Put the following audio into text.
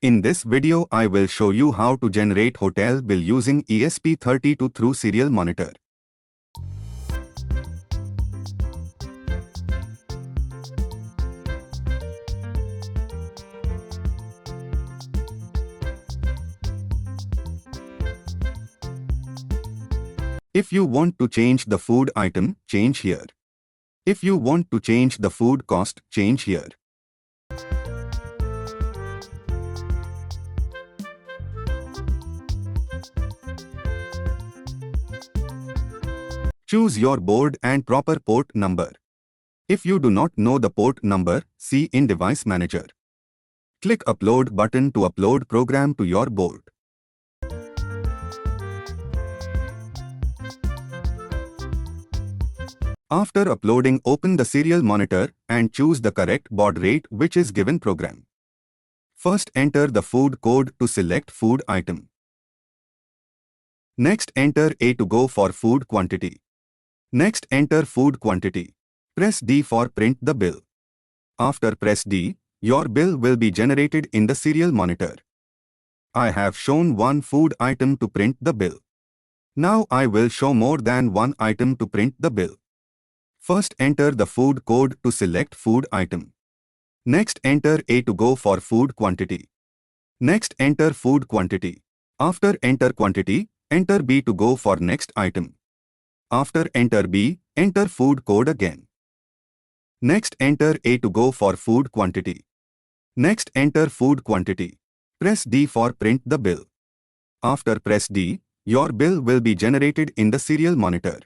In this video I will show you how to generate hotel bill using ESP32 through serial monitor. If you want to change the food item, change here. If you want to change the food cost, change here. Choose your board and proper port number. If you do not know the port number, see in Device Manager. Click Upload button to upload program to your board. After uploading, open the serial monitor and choose the correct baud rate which is given program. First enter the food code to select food item. Next enter A to go for food quantity. Next enter food quantity. Press D for print the bill. After press D, your bill will be generated in the serial monitor. I have shown one food item to print the bill. Now I will show more than one item to print the bill. First enter the food code to select food item. Next enter A to go for food quantity. Next enter food quantity. After enter quantity, enter B to go for next item. After enter B, enter food code again. Next enter A to go for food quantity. Next enter food quantity. Press D for print the bill. After press D, your bill will be generated in the serial monitor.